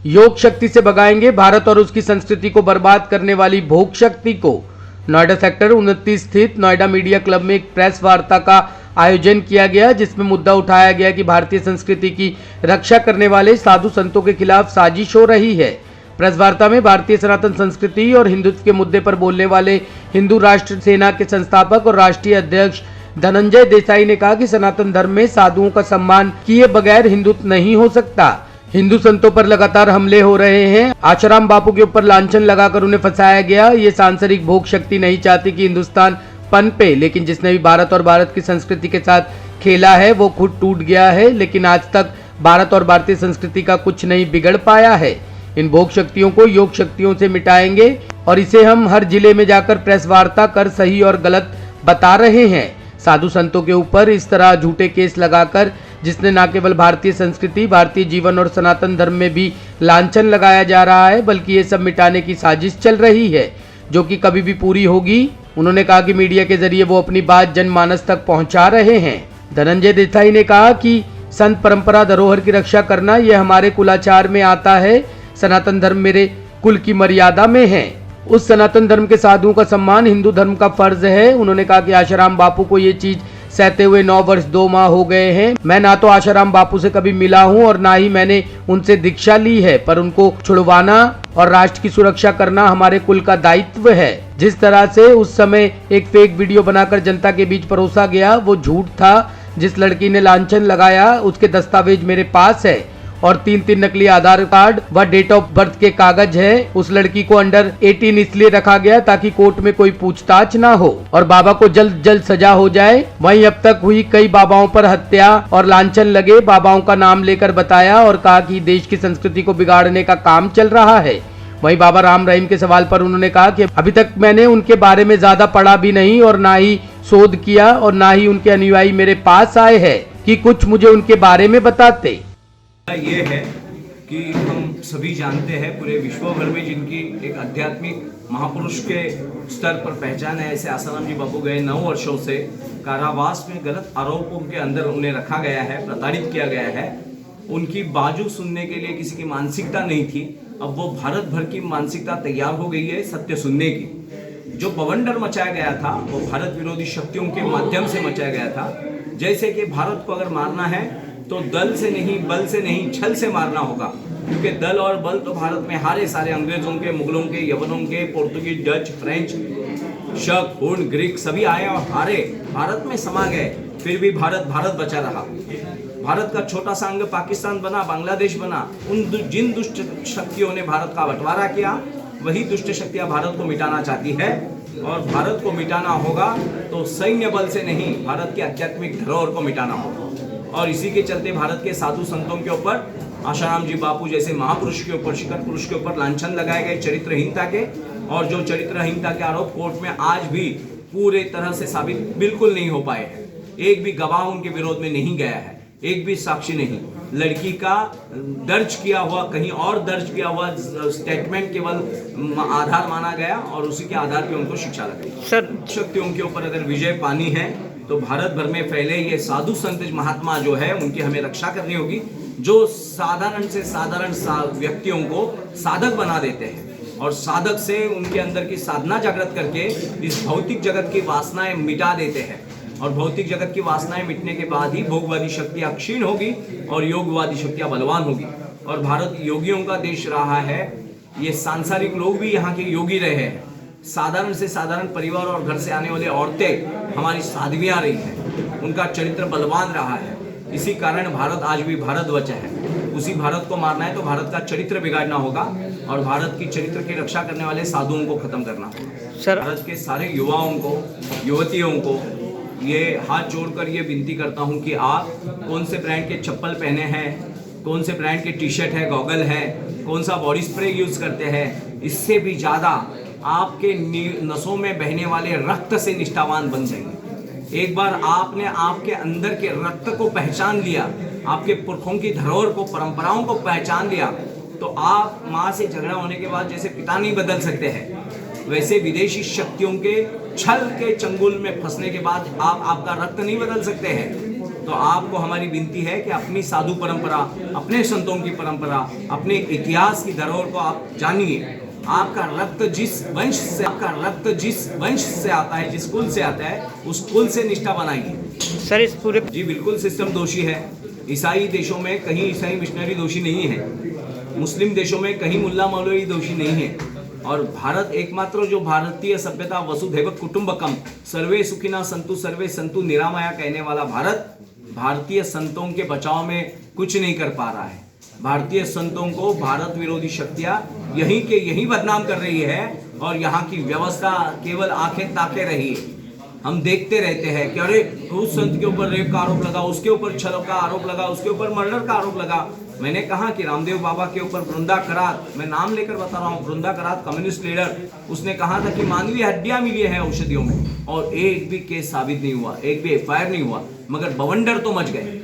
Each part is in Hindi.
योग शक्ति से भगाएंगे भारत और उसकी संस्कृति को बर्बाद करने वाली भोग शक्ति को। नोएडा सेक्टर 29 स्थित नोएडा मीडिया क्लब में एक प्रेस वार्ता का आयोजन किया गया, जिसमें मुद्दा उठाया गया कि भारतीय संस्कृति की रक्षा करने वाले साधु संतों के खिलाफ साजिश हो रही है। प्रेस वार्ता में भारतीय सनातन संस्कृति और हिंदुत्व के मुद्दे पर बोलने वाले हिंदू राष्ट्र सेना के संस्थापक और राष्ट्रीय अध्यक्ष धनंजय देसाई ने कहा कि सनातन धर्म में साधुओं का सम्मान किए बगैर हिंदुत्व नहीं हो सकता। हिंदू संतों पर लगातार हमले हो रहे हैं। आशाराम बापू के ऊपर लांछन लगाकर उन्हें फंसाया गया। ये सांसारिक भोग शक्ति नहीं चाहती कि हिंदुस्तान पनपे, लेकिन जिसने भी भारत और भारत की संस्कृति के साथ खेला है वो खुद टूट गया है। लेकिन आज तक भारत और भारतीय संस्कृति का कुछ नहीं बिगड़ पाया है। इन भोग शक्तियों को योग शक्तियों से मिटाएंगे और इसे हम हर जिले में जाकर प्रेस वार्ता कर सही और गलत बता रहे हैं। साधु संतों के ऊपर इस तरह झूठे केस लगाकर जिसने न केवल भारतीय संस्कृति, भारतीय जीवन और सनातन धर्म में भी लांछन लगाया जा रहा है, बल्कि ये सब मिटाने की साजिश चल रही है, जो कि कभी भी पूरी होगी। उन्होंने कहा कि मीडिया के जरिए वो अपनी बात जनमानस तक पहुंचा रहे हैं। धनंजय देसाई ने कहा कि संत परंपरा धरोहर की रक्षा करना ये हमारे कुलाचार में आता है। सनातन धर्म मेरे कुल की मर्यादा में है। उस सनातन धर्म के साधुओं का सम्मान हिंदू धर्म का फर्ज है। उन्होंने कहा कि आशाराम बापू को ये चीज सहते हुए 9 वर्ष 2 माह हो गए हैं। मैं ना तो आशाराम बापू से कभी मिला हूं और ना ही मैंने उनसे दीक्षा ली है, पर उनको छुड़वाना और राष्ट्र की सुरक्षा करना हमारे कुल का दायित्व है। जिस तरह से उस समय एक फेक वीडियो बनाकर जनता के बीच परोसा गया वो झूठ था। जिस लड़की ने लांछन लगाया उसके दस्तावेज मेरे पास है और 3 नकली आधार कार्ड व डेट ऑफ बर्थ के कागज है। उस लड़की को अंडर 18 इसलिए रखा गया ताकि कोर्ट में कोई पूछताछ ना हो और बाबा को जल्द जल्द सजा हो जाए। वहीं अब तक हुई कई बाबाओं पर हत्या और लांछन लगे। बाबाओं का नाम लेकर बताया और कहा कि देश की संस्कृति को बिगाड़ने का काम चल रहा है। वहीं बाबा राम रहीम के सवाल पर उन्होंने कहा कि अभी तक मैंने उनके बारे में ज्यादा पढ़ा भी नहीं और ना ही शोध किया और ना ही उनके अनुयायी मेरे पास आए हैं कि कुछ मुझे उनके बारे में बताते। ये है कि हम सभी जानते हैं पूरे विश्व भर में जिनकी एक आध्यात्मिक महापुरुष के स्तर पर पहचान है, ऐसे आसाराम जी बापू गए 9 वर्षों से कारावास में गलत आरोपों के अंदर उन्हें रखा गया है, प्रताड़ित किया गया है। उनकी बाजू सुनने के लिए किसी की मानसिकता नहीं थी। अब वो भारत भर की मानसिकता तैयार हो गई है सत्य सुनने की। जो बवंडर मचाया गया था वो भारत विरोधी शक्तियों के माध्यम से मचाया गया था। जैसे कि भारत को अगर मारना है तो दल से नहीं, बल से नहीं, छल से मारना होगा, क्योंकि दल और बल तो भारत में हारे सारे अंग्रेजों के, मुगलों के, यवनों के, पोर्तुगीज, डच, फ्रेंच, शक, हुन, ग्रीक सभी आए और हारे, भारत में समा गए। फिर भी भारत भारत बचा रहा। भारत का छोटा सा अंग पाकिस्तान बना, बांग्लादेश बना। जिन दुष्ट शक्तियों ने भारत का बंटवारा किया वही दुष्ट शक्तियां भारत को मिटाना चाहती है और भारत को मिटाना होगा तो सैन्य बल से नहीं, भारत के आध्यात्मिक धरोहर को मिटाना होगा। और इसी के चलते भारत के साधु संतों के ऊपर, आशाराम जी बापू जैसे महापुरुष के ऊपर, शिखर पुरुष के ऊपर लांछन लगाए गए चरित्रहीनता के, और जो चरित्रहीनता के आरोप कोर्ट में आज भी पूरे तरह से साबित बिल्कुल नहीं हो पाए हैं। एक भी गवाह उनके विरोध में नहीं गया है, एक भी साक्षी नहीं। लड़की का दर्ज किया हुआ, कहीं और दर्ज किया हुआ स्टेटमेंट केवल आधार माना गया और उसी के आधार पर उनको शिक्षा लगाई। सर, शक्तियों के ऊपर अगर विजय पानी है तो भारत भर में फैले ये साधु संत महात्मा जो है उनकी हमें रक्षा करनी होगी, जो साधारण से साधारण व्यक्तियों को साधक बना देते हैं और साधक से उनके अंदर की साधना जागृत करके इस भौतिक जगत की वासनाएं मिटा देते हैं। और भौतिक जगत की वासनाएं मिटने के बाद ही भोगवादी शक्तियां क्षीण होगी और योगवादी शक्तियां बलवान होगी। और भारत योगियों का देश रहा है। ये सांसारिक लोग भी यहाँ के योगी रहे हैं। साधारण से साधारण परिवार और घर से आने वाले औरतें हमारी साध्वियां रही हैं, उनका चरित्र बलवान रहा है। इसी कारण भारत आज भी भारत बचा है। उसी भारत को मारना है तो भारत का चरित्र बिगाड़ना होगा और भारत की चरित्र की रक्षा करने वाले साधुओं को खत्म करना होगा। सर, भारत के सारे युवाओं को, युवतियों को ये हाथ जोड़कर ये विनती करता हूँ कि आप कौन से ब्रांड के चप्पल पहने हैं, कौन से ब्रांड के टी शर्ट है, गॉगल है, कौन सा बॉडी स्प्रे यूज करते हैं, इससे भी ज्यादा आपके नसों में बहने वाले रक्त से निष्ठावान बन जाएंगे। एक बार आपने आपके अंदर के रक्त को पहचान लिया, आपके पुरखों की धरोहर को, परंपराओं को पहचान लिया, तो आप माँ से झगड़ा होने के बाद जैसे पिता नहीं बदल सकते हैं, वैसे विदेशी शक्तियों के छल के चंगुल में फंसने के बाद आप आपका रक्त नहीं बदल सकते हैं। तो आपको हमारी विनती है कि अपनी साधु परंपरा, अपने संतों की परंपरा, अपने इतिहास की धरोहर को आप जानिए। आपका रक्त जिस वंश से आता है, जिस कुल से आता है, उस कुल से निष्ठा बनाइए। सर इस पूरे जी बिल्कुल सिस्टम दोषी है। ईसाई देशों में कहीं ईसाई मिशनरी दोषी नहीं है, मुस्लिम देशों में कहीं मुल्ला मौलवी दोषी नहीं है, और भारत एकमात्र जो भारतीय सभ्यता वसुधैव कुटुंबकम सर्वे सुखिना संतु सर्वे संतु निरामया कहने वाला भारत भारतीय संतों के बचाव में कुछ नहीं कर पा रहा है। भारतीय संतों को भारत विरोधी शक्तियां यहीं के यहीं बदनाम कर रही है, और यहाँ की व्यवस्था केवल आंखें ताके रही है। हम देखते रहते हैं कि अरे उस संत के ऊपर रेप का आरोप लगा, उसके ऊपर छल का आरोप लगा, उसके ऊपर मर्डर का आरोप लगा। मैंने कहा कि रामदेव बाबा के ऊपर वृंदा करात, मैं नाम लेकर बता रहा हूँ, वृंदा करात कम्युनिस्ट लीडर, उसने कहा था कि मानवीय हड्डियां मिली हैं औषधियों में, और एक भी केस साबित नहीं हुआ, एक भी एफआईआर नहीं हुआ, मगर बवंडर तो मच गए।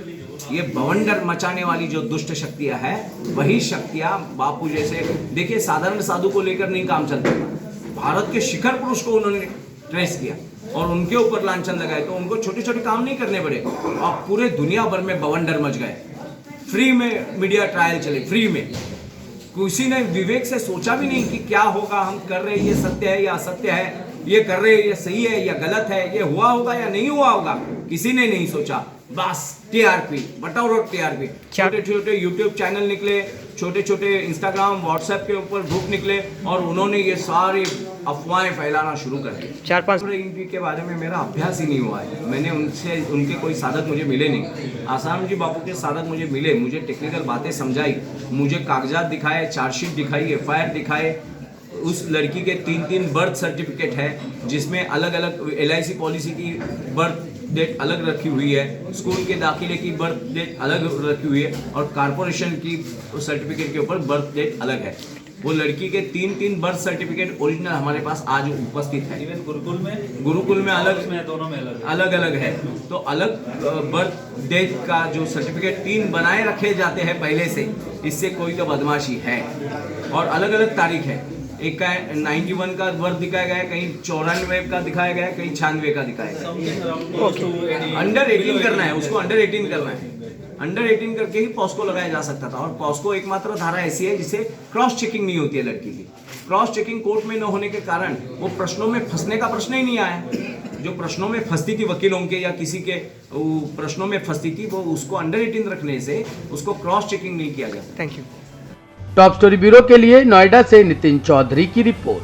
ये बवंडर मचाने वाली जो दुष्ट शक्तियां हैं, वही शक्तियां बापू जैसे, देखिए साधारण साधु को लेकर नहीं काम चलता। भारत के शिखर पुरुष को उन्होंने ट्रेस किया और उनके ऊपर लांछन लगाए, तो उनको छोटे छोटे काम नहीं करने पड़े, और पूरे दुनिया भर में बवंडर मच गए। फ्री में मीडिया ट्रायल चले, फ्री में। किसी ने विवेक से सोचा भी नहीं कि क्या होगा, हम कर रहे हैं ये सत्य है या असत्य है, ये कर रहे हैं ये सही है या गलत है, ये हुआ होगा या नहीं हुआ होगा, किसी ने नहीं सोचा। बस टीआरपी, बटौर टीआरपी। छोटे छोटे यूट्यूब चैनल निकले, छोटे छोटे इंस्टाग्राम व्हाट्सएप के ऊपर ग्रुप निकले, और उन्होंने ये सारी अफवाहें फैलाना शुरू कर दी। 4-5 इनकी के बारे में मेरा अभ्यास ही नहीं हुआ है। मैंने उनके कोई साधक मुझे मिले नहीं। आसाराम जी बापू के साधक मुझे मिले, मुझे टेक्निकल बातें समझाई, मुझे कागजात दिखाए, चार्जशीट दिखाई, एफआईआर दिखाए। उस लड़की के 3-3 बर्थ सर्टिफिकेट है, जिसमें अलग अलग LIC पॉलिसी की बर्थ डेट अलग रखी हुई है, स्कूल के दाखिले की बर्थ डेट अलग रखी हुई है, और कारपोरेशन की सर्टिफिकेट के ऊपर बर्थ डेट अलग है। वो लड़की के 3-3 बर्थ सर्टिफिकेट ओरिजिनल हमारे पास आज उपस्थित है। इवन गुरुकुल में अलग में दोनों में अलग है। तो अलग बर्थ डेट का जो सर्टिफिकेट 3 बनाए रखे जाते हैं पहले से, इससे कोई तो बदमाशी है। और अलग अलग तारीख है, एक का 91 का बर्थ दिखाया गया है, कहीं 94 का दिखाया गया है, कहीं 96 का दिखाया गया है। अंडर 18 करना है उसको, अंडर 18 करना है। अंडर 18 करके ही पॉस्को लगाया जा सकता था, और पॉस्को एकमात्र धारा ऐसी है जिसे क्रॉस चेकिंग नहीं होती है लड़की की। क्रॉस चेकिंग कोर्ट में न होने के कारण वो प्रश्नों में फंसने का प्रश्न ही नहीं आया। जो प्रश्नों में फंसती थी वकीलों के या किसी के प्रश्नों में फंसती थी, वो उसको अंडर 18 रखने से उसको क्रॉस चेकिंग नहीं किया गया। Thank you. Top story bureau के लिए नोएडा से नितिन चौधरी की रिपोर्ट।